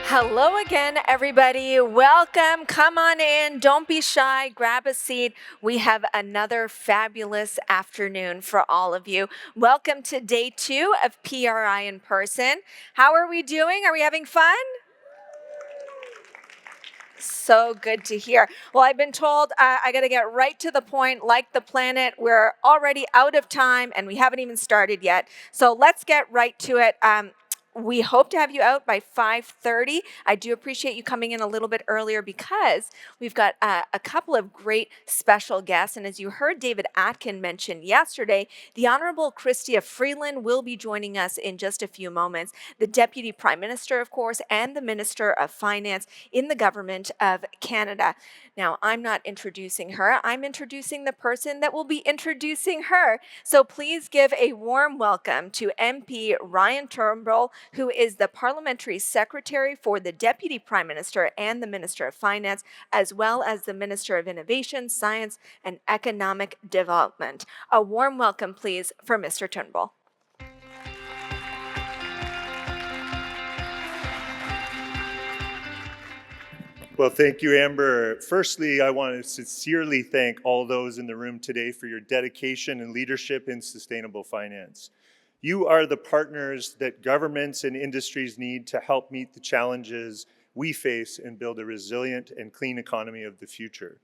Hello again, everybody. Welcome. Come on in. Don't be shy. Grab a seat. We have another fabulous afternoon for all of you. Welcome to day 2 of PRI in person. How are we doing? Are we having fun? So good to hear. Well, I've been told I got to get right to the point. Like the planet, we're already out of time and we haven't even started yet. So let's get right to it. We hope to have you out by 5:30. I do appreciate you coming in a little bit earlier because we've got a couple of great special guests. And as you heard David Atkin mention yesterday, the Honourable Chrystia Freeland will be joining us in just a few moments. The Deputy Prime Minister, of course, and the Minister of Finance in the Government of Canada. Now, I'm not introducing her. I'm introducing the person that will be introducing her. So please give a warm welcome to MP Ryan Turnbull, who is the Parliamentary Secretary for the Deputy Prime Minister and the Minister of Finance, as well as the Minister of Innovation, Science, and Economic Development. A warm welcome, please, for Mr. Turnbull. Well, thank you, Amber. Firstly, I want to sincerely thank all those in the room today for your dedication and leadership in sustainable finance. You are the partners that governments and industries need to help meet the challenges we face and build a resilient and clean economy of the future.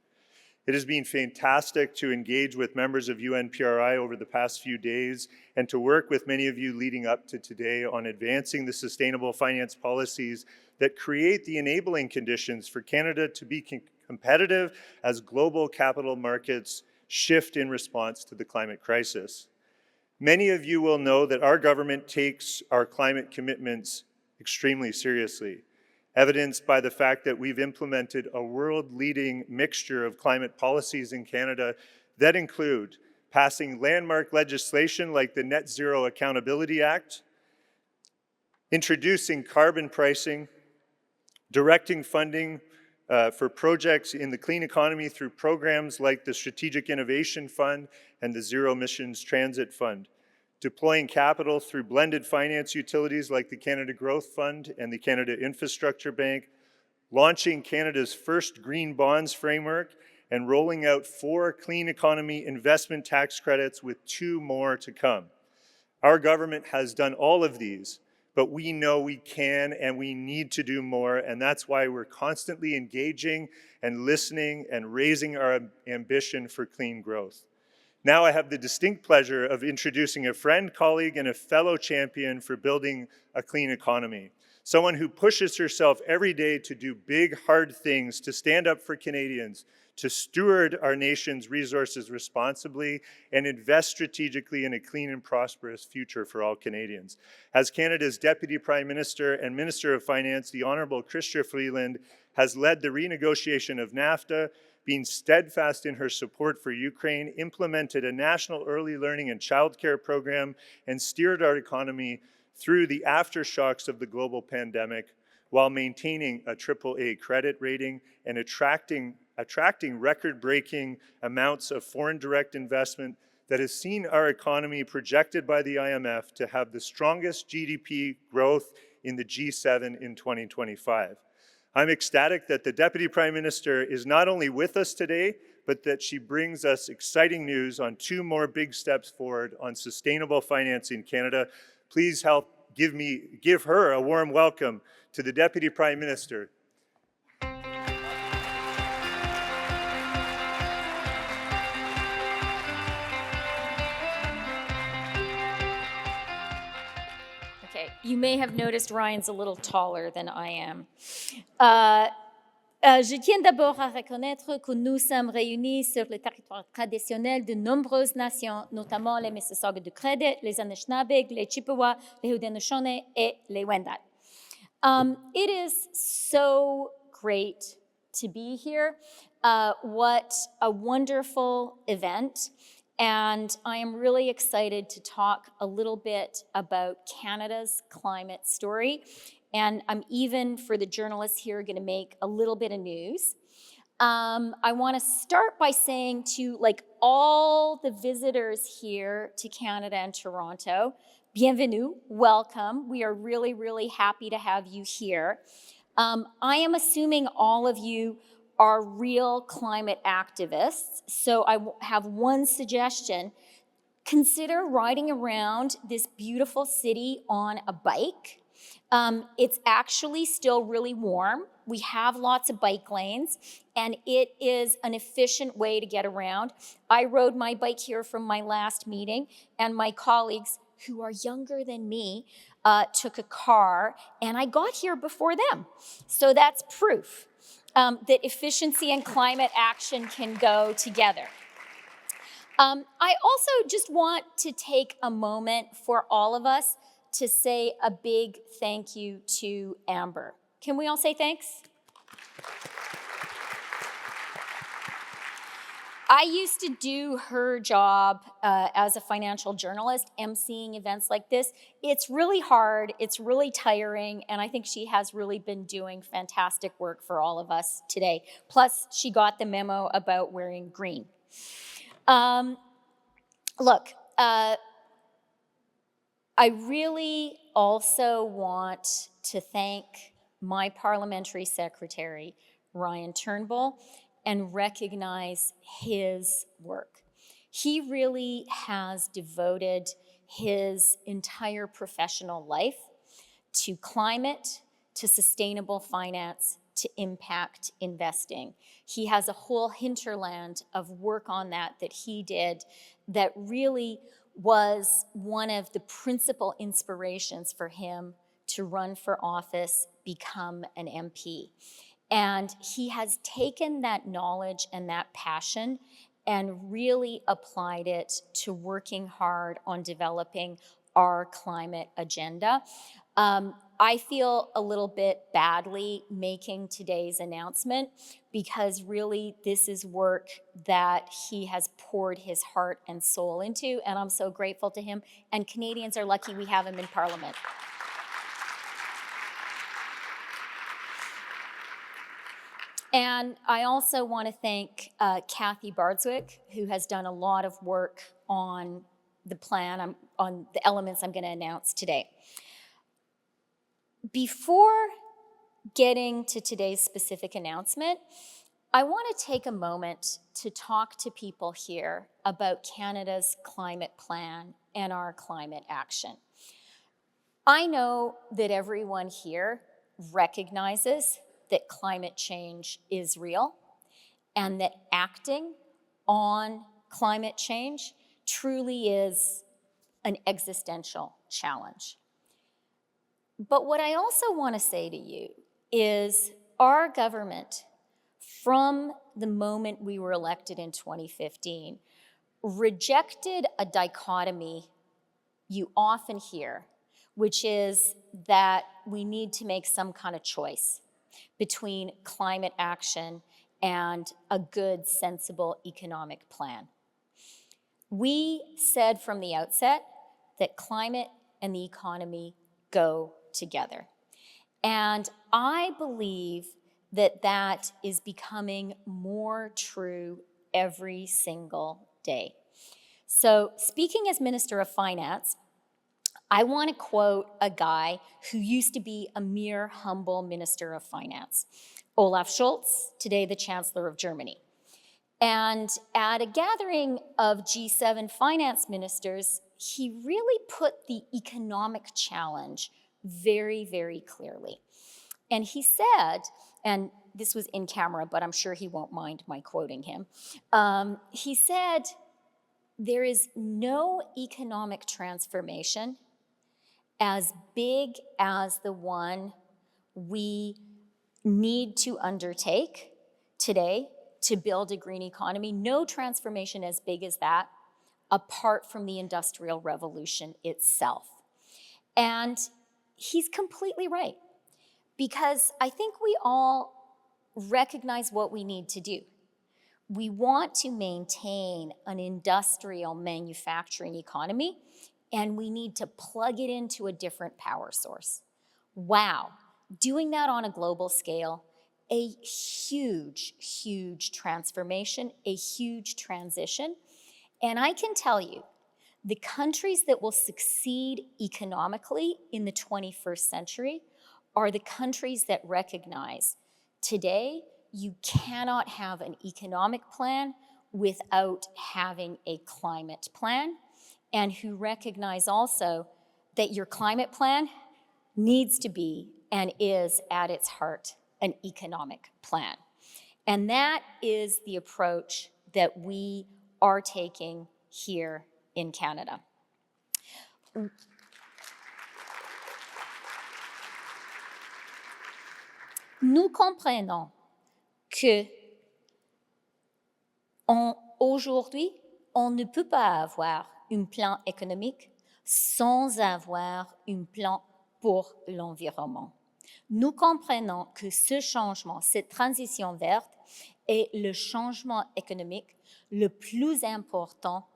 It has been fantastic to engage with members of UNPRI over the past few days and to work with many of you leading up to today on advancing the sustainable finance policies that create the enabling conditions for Canada to be competitive as global capital markets shift in response to the climate crisis. Many of you will know that our government takes our climate commitments extremely seriously, evidenced by the fact that we've implemented a world-leading mixture of climate policies in Canada that include passing landmark legislation like the Net Zero Accountability Act, introducing carbon pricing, directing funding for projects in the clean economy through programs like the Strategic Innovation Fund and the Zero Emissions Transit Fund, deploying capital through blended finance utilities like the Canada Growth Fund and the Canada Infrastructure Bank, launching Canada's first green bonds framework, and rolling out 4 clean economy investment tax credits with 2 more to come. Our government has done all of these, but we know we can and we need to do more, and that's why we're constantly engaging and listening and raising our ambition for clean growth. Now I have the distinct pleasure of introducing a friend, colleague, and a fellow champion for building a clean economy. Someone who pushes herself every day to do big, hard things, to stand up for Canadians, to steward our nation's resources responsibly, and invest strategically in a clean and prosperous future for all Canadians. As Canada's Deputy Prime Minister and Minister of Finance, the Honourable Chrystia Freeland has led the renegotiation of NAFTA, been steadfast in her support for Ukraine, implemented a national early learning and childcare program, and steered our economy through the aftershocks of the global pandemic while maintaining a AAA credit rating and attracting record-breaking amounts of foreign direct investment that has seen our economy projected by the IMF to have the strongest GDP growth in the G7 in 2025. I'm ecstatic that the Deputy Prime Minister is not only with us today, but that she brings us exciting news on 2 more big steps forward on sustainable finance in Canada. Please help give her a warm welcome to the Deputy Prime Minister. Okay, you may have noticed Ryan's a little taller than I am. Je tiens d'abord à reconnaître que nous sommes réunis sur le territoire traditionnel de nombreuses nations, notamment les Mississauga du Credit, les Anishinaabe, les Chippewa, les Haudenosaunee, et les Wendat. It is so great to be here. What a wonderful event. And I am really excited to talk a little bit about Canada's climate story. And I'm even, for the journalists here, going to make a little bit of news. I want to start by saying to all the visitors here to Canada and Toronto, bienvenue, welcome. We are really, really happy to have you here. I am assuming all of you are real climate activists, so I have one suggestion. Consider riding around this beautiful city on a bike. It's actually still really warm. We have lots of bike lanes, and it is an efficient way to get around. I rode my bike here from my last meeting, and my colleagues, who are younger than me, took a car, and I got here before them. So that's proof that efficiency and climate action can go together. I also just want to take a moment for all of us to say a big thank you to Amber. Can we all say thanks? I used to do her job as a financial journalist, emceeing events like this. It's really hard, it's really tiring, and I think she has really been doing fantastic work for all of us today. Plus, she got the memo about wearing green. Look, I really also want to thank my parliamentary secretary, Ryan Turnbull, and recognize his work. He really has devoted his entire professional life to climate, to sustainable finance, to impact investing. He has a whole hinterland of work on that he did that really was one of the principal inspirations for him to run for office, become an MP. And he has taken that knowledge and that passion and really applied it to working hard on developing our climate agenda. I feel a little bit badly making today's announcement because really this is work that he has poured his heart and soul into, and I'm so grateful to him, and Canadians are lucky we have him in Parliament. And I also want to thank Kathy Bardswick, who has done a lot of work on the plan, on the elements I'm going to announce today. Before getting to today's specific announcement, I want to take a moment to talk to people here about Canada's climate plan and our climate action. I know that everyone here recognizes that climate change is real and that acting on climate change truly is an existential challenge. But what I also want to say to you is our government, from the moment we were elected in 2015, rejected a dichotomy you often hear, which is that we need to make some kind of choice between climate action and a good, sensible economic plan. We said from the outset that climate and the economy go together. And I believe that that is becoming more true every single day. So, speaking as Minister of Finance, I want to quote a guy who used to be a mere humble Minister of Finance, Olaf Scholz, today the Chancellor of Germany. And at a gathering of G7 finance ministers, he really put the economic challenge very, very clearly. And he said, and this was in camera, but I'm sure he won't mind my quoting him. He said, there is no economic transformation as big as the one we need to undertake today to build a green economy. No transformation as big as that apart from the Industrial Revolution itself. And he's completely right, because I think we all recognize what we need to do. We want to maintain an industrial manufacturing economy, and we need to plug it into a different power source. Wow, doing that on a global scale, a huge, huge transformation, a huge transition. And I can tell you, the countries that will succeed economically in the 21st century are the countries that recognize today you cannot have an economic plan without having a climate plan, and who recognize also that your climate plan needs to be and is at its heart an economic plan. And that is the approach that we are taking here in Canada. Nous comprenons que aujourd'hui, on ne peut pas avoir un plan économique sans avoir un plan pour l'environnement. Nous comprenons que ce changement, cette transition verte, est le changement économique le plus important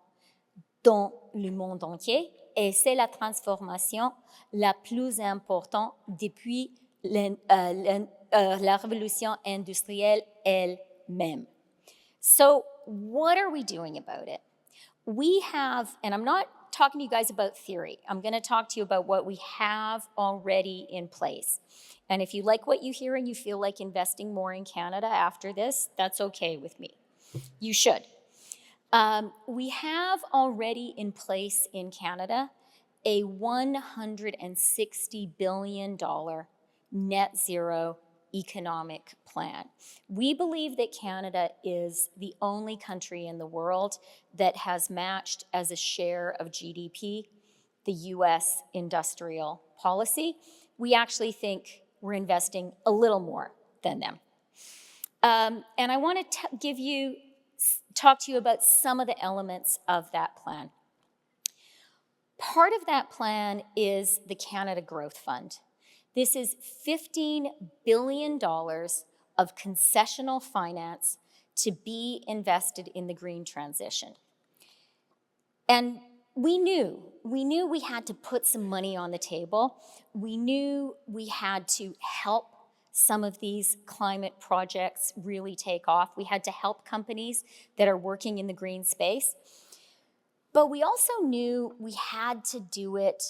dans le monde entier et c'est la transformation la plus importante depuis la révolution industrielle elle-même. So what are we doing about it? We have, and I'm not talking to you guys about theory. I'm going to talk to you about what we have already in place. And if you like what you hear and you feel like investing more in Canada after this, that's okay with me. You should. We have already in place in Canada a $160 billion net zero economic plan. We believe that Canada is the only country in the world that has matched as a share of GDP the US industrial policy. We actually think we're investing a little more than them. And I want to talk to you about some of the elements of that plan. Part of that plan is the Canada Growth Fund. This is $15 billion of concessional finance to be invested in the green transition. And we knew we had to put some money on the table. We knew we had to help some of these climate projects really take off. We had to help companies that are working in the green space. But we also knew we had to do it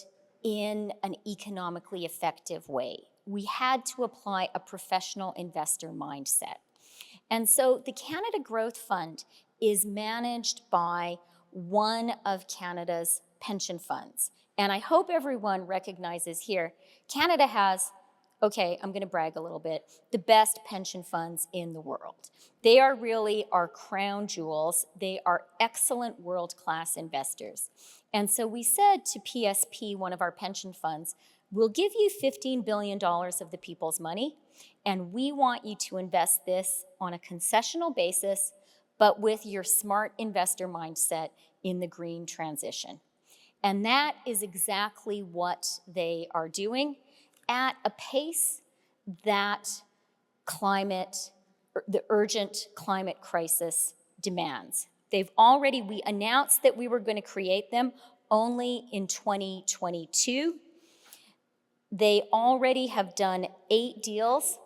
in an economically effective way. We had to apply a professional investor mindset. And so the Canada Growth Fund is managed by one of Canada's pension funds. And I hope everyone recognizes here, Canada has, okay, I'm gonna brag a little bit, the best pension funds in the world. They are really our crown jewels. They are excellent world-class investors. And so we said to PSP, one of our pension funds, we'll give you $15 billion of the people's money, and we want you to invest this on a concessional basis, but with your smart investor mindset in the green transition. And that is exactly what they are doing at a pace that the urgent climate crisis demands. We announced that we were going to create them only in 2022. They already have done 8 deals,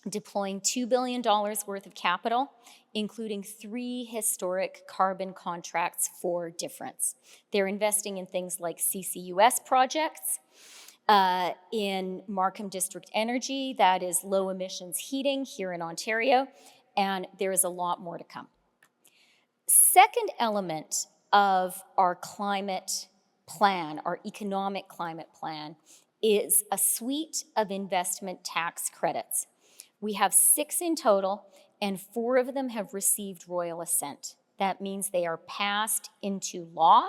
deploying $2 billion worth of capital, including 3 historic carbon contracts for difference. They're investing in things like CCUS projects, in Markham District Energy, that is low emissions heating here in Ontario, and there is a lot more to come. Second element of our climate plan, our economic climate plan, is a suite of investment tax credits. We have 6 in total, and 4 of them have received royal assent. That means they are passed into law.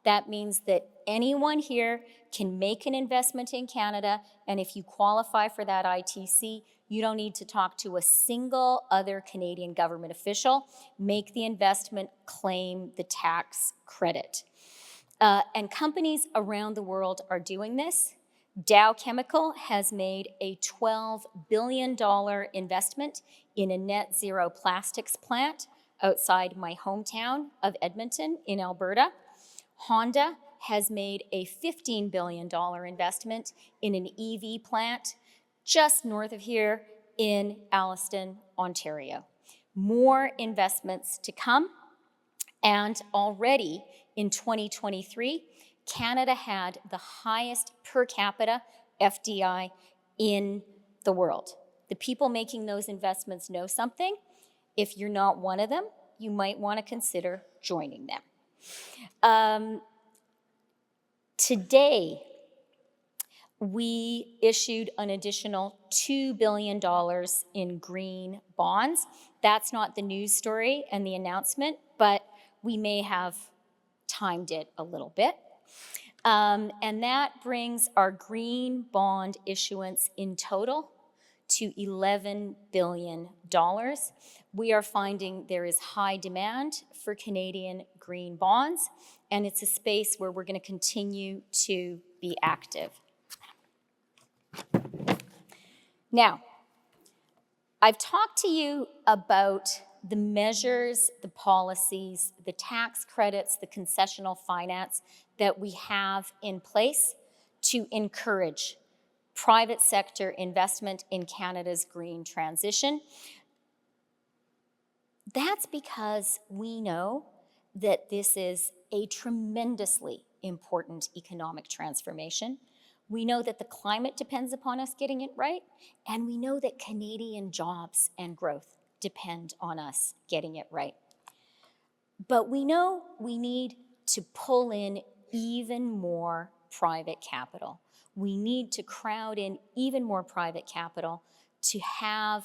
That means that anyone here can make an investment in Canada, and if you qualify for that ITC, you don't need to talk to a single other Canadian government official. Make the investment, claim the tax credit. And companies around the world are doing this. Dow Chemical has made a $12 billion investment in a net zero plastics plant outside my hometown of Edmonton in Alberta. Honda has made a $15 billion investment in an EV plant just north of here in Alliston, Ontario. More investments to come, and already in 2023, Canada had the highest per capita FDI in the world. The people making those investments know something. If you're not one of them, you might want to consider joining them. Today, we issued an additional $2 billion in green bonds. That's not the news story and the announcement, but we may have timed it a little bit. And that brings our green bond issuance in total to $11 billion. We are finding there is high demand for Canadian green bonds, and it's a space where we're going to continue to be active. Now, I've talked to you about the measures, the policies, the tax credits, the concessional finance that we have in place to encourage private sector investment in Canada's green transition. That's because we know that this is a tremendously important economic transformation. We know that the climate depends upon us getting it right, and we know that Canadian jobs and growth depend on us getting it right. But we know we need to pull in even more private capital. We need to crowd in even more private capital to have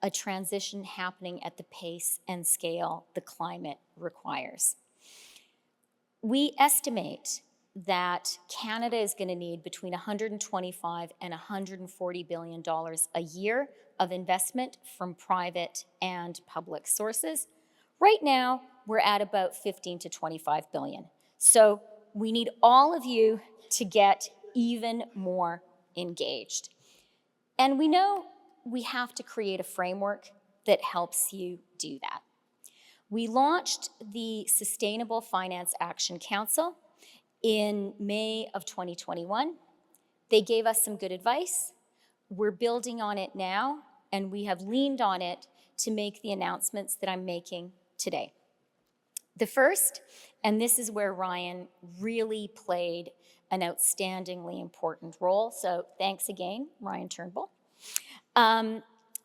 a transition happening at the pace and scale the climate requires. We estimate that Canada is going to need between $125 and $140 billion a year of investment from private and public sources. Right now, we're at about 15 to 25 billion. So we need all of you to get even more engaged. And we know we have to create a framework that helps you do that. We launched the Sustainable Finance Action Council in May of 2021. They gave us some good advice. We're building on it now, and we have leaned on it to make the announcements that I'm making today. The first, and this is where Ryan really played an outstandingly important role, so thanks again, Ryan Turnbull.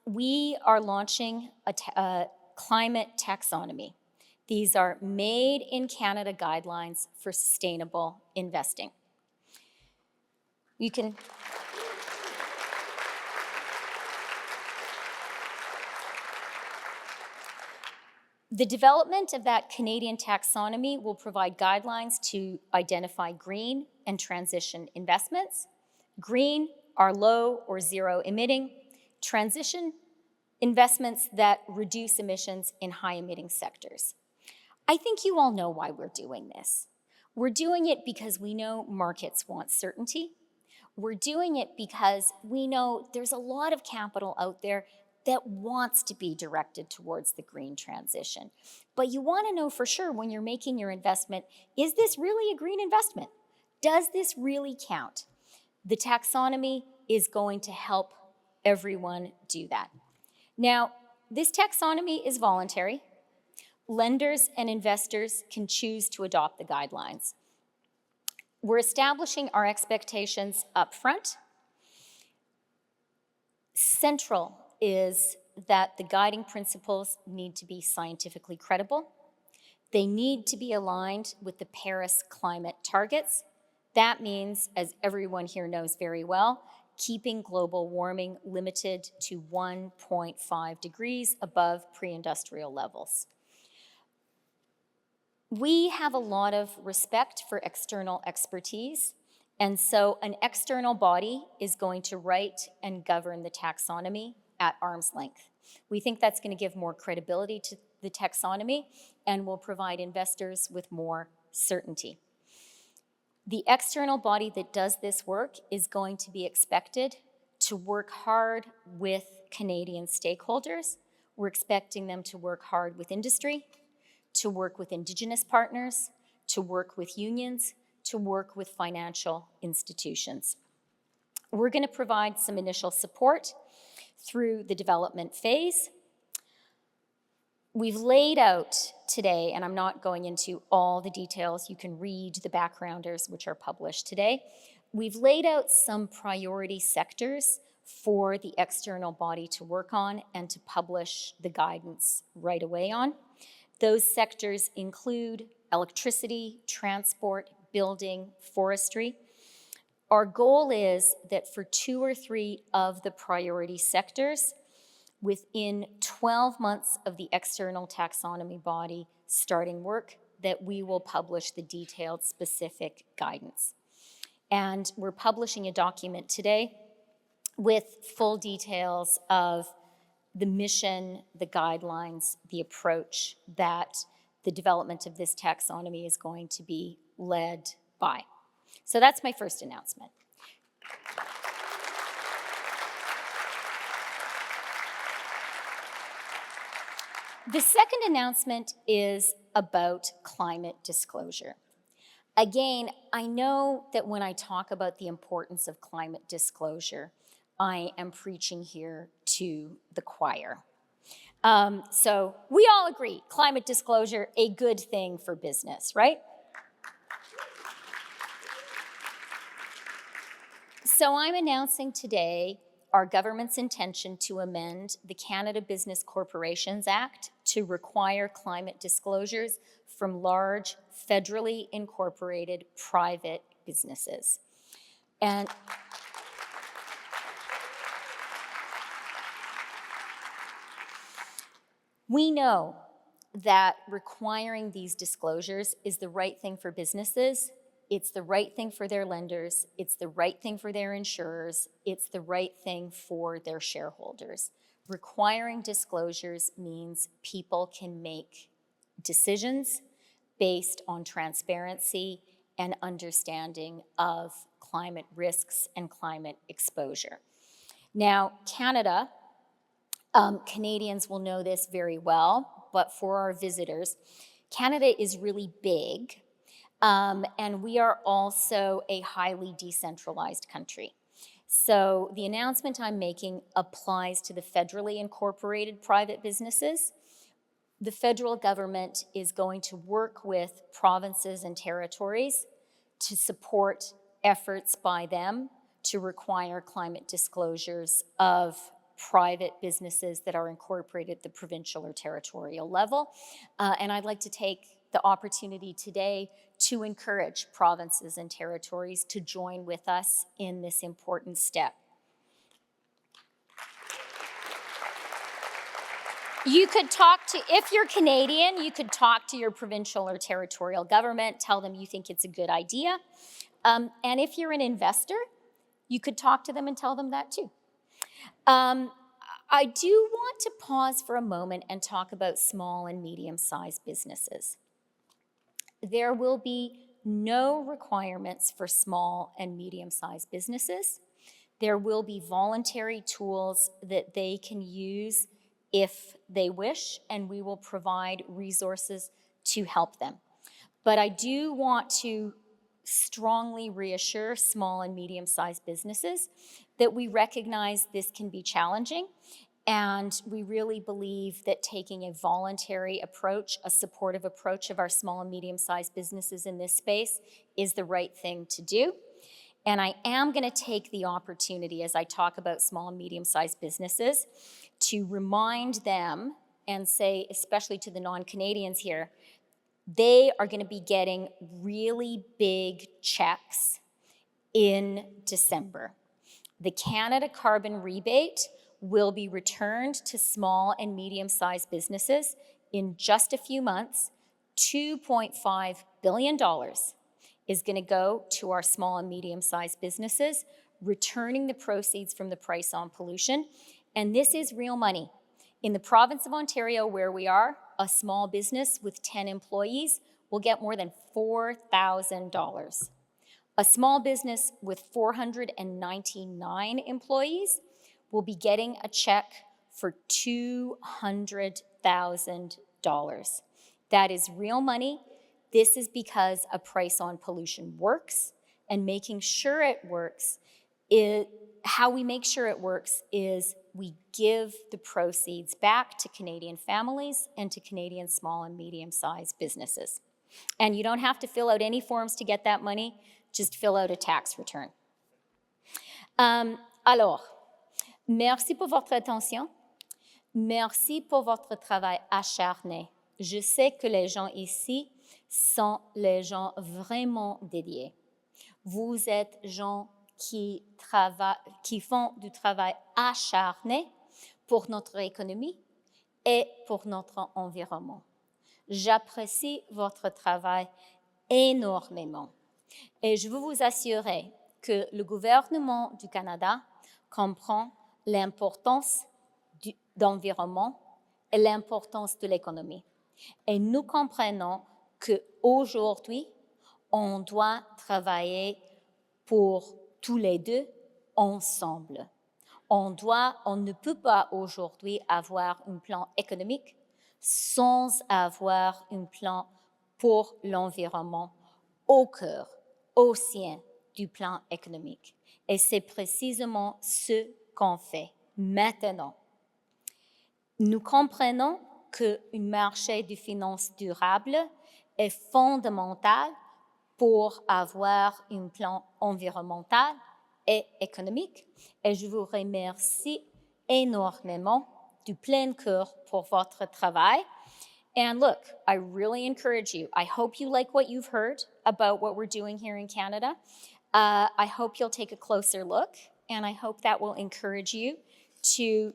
We are launching a climate taxonomy. These are made in Canada guidelines for sustainable investing. You can The development of that Canadian taxonomy will provide guidelines to identify green and transition investments. Green are low or zero emitting, transition investments that reduce emissions in high emitting sectors. I think you all know why we're doing this. We're doing it because we know markets want certainty. We're doing it because we know there's a lot of capital out there that wants to be directed towards the green transition. But you want to know for sure when you're making your investment, is this really a green investment? Does this really count? The taxonomy is going to help everyone do that. Now, this taxonomy is voluntary. Lenders and investors can choose to adopt the guidelines. We're establishing our expectations up front. Central is that the guiding principles need to be scientifically credible. They need to be aligned with the Paris climate targets. That means, as everyone here knows very well, keeping global warming limited to 1.5 degrees above pre-industrial levels. We have a lot of respect for external expertise, and so an external body is going to write and govern the taxonomy at arm's length. We think that's going to give more credibility to the taxonomy and will provide investors with more certainty. The external body that does this work is going to be expected to work hard with Canadian stakeholders. We're expecting them to work hard with industry, to work with Indigenous partners, to work with unions, to work with financial institutions. We're going to provide some initial support through the development phase. We've laid out today, and I'm not going into all the details, you can read the backgrounders which are published today. We've laid out some priority sectors for the external body to work on and to publish the guidance right away on. Those sectors include electricity, transport, building, forestry. Our goal is that for 2 or 3 of the priority sectors, within 12 months of the external taxonomy body starting work, that we will publish the detailed specific guidance. And we're publishing a document today with full details of the mission, the guidelines, the approach that the development of this taxonomy is going to be led by. So that's my first announcement. The second announcement is about climate disclosure. Again, I know that when I talk about the importance of climate disclosure, I am preaching here to the choir. So we all agree, climate disclosure, a good thing for business, right? So I'm announcing today our government's intention to amend the Canada Business Corporations Act to require climate disclosures from large, federally incorporated private businesses. And we know that requiring these disclosures is the right thing for businesses. It's the right thing for their lenders. It's the right thing for their insurers. It's the right thing for their shareholders. Requiring disclosures means people can make decisions based on transparency and understanding of climate risks and climate exposure. Now, Canada, Canadians will know this very well, but for our visitors, Canada is really big, and we are also a highly decentralized country. So the announcement I'm making applies to the federally incorporated private businesses. The federal government is going to work with provinces and territories to support efforts by them to require climate disclosures of private businesses that are incorporated at the provincial or territorial level. And I'd like to take the opportunity today to encourage provinces and territories to join with us in this important step. You could talk to, if you're Canadian, you could talk to your provincial or territorial government, tell them you think it's a good idea. And if you're an investor, you could talk to them and tell them that too. I do want to pause for a moment and talk about small and medium-sized businesses. There will be no requirements for small and medium-sized businesses. There will be voluntary tools that they can use if they wish, and we will provide resources to help them. But I do want to strongly reassure small and medium-sized businesses that we recognize this can be challenging, and we really believe that taking a voluntary approach, a supportive approach of our small and medium-sized businesses in this space is the right thing to do. And I am going to take the opportunity as I talk about small and medium-sized businesses to remind them and say, especially to the non-Canadians here, they are going to be getting really big checks in December. The Canada Carbon Rebate will be returned to small and medium-sized businesses in just a few months. $2.5 billion is going to go to our small and medium-sized businesses, returning the proceeds from the price on pollution. And this is real money. In the province of Ontario, where we are, a small business with 10 employees will get more than $4,000. A small business with 499 employees will be getting a check for $200,000. That is real money. This is because a price on pollution works, and making sure it works, how we make sure it works is we give the proceeds back to Canadian families and to Canadian small and medium-sized businesses. And you don't have to fill out any forms to get that money, just fill out a tax return. Alors, Merci pour votre attention. Merci pour votre travail acharné. Je sais que les gens ici sont les gens vraiment dédiés. Vous êtes gens qui font du travail acharné pour notre économie et pour notre environnement. J'apprécie votre travail énormément et je veux vous assurer que le gouvernement du Canada comprend l'importance d'environnement et l'importance de l'économie. Et nous comprenons qu'aujourd'hui, on doit travailler pour tous les deux ensemble. On ne peut pas aujourd'hui avoir un plan économique sans avoir un plan pour l'environnement au cœur, au sein du plan économique. Et c'est précisément ce qu'on fait maintenant. Nous comprenons qu'un marché de finances durable est fondamental pour avoir un plan environnemental et économique. Et je vous remercie énormément du plein cœur pour votre travail. And look, I really encourage you. I hope you like what you've heard about what we're doing here in Canada. I hope you'll take a closer look, and I hope that will encourage you to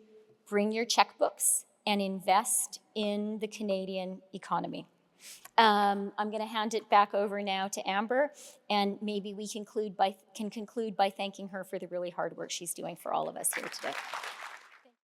bring your checkbooks and invest in the Canadian economy. I'm going to hand it back over now to Amber, and maybe we can conclude by thanking her for the really hard work she's doing for all of us here today.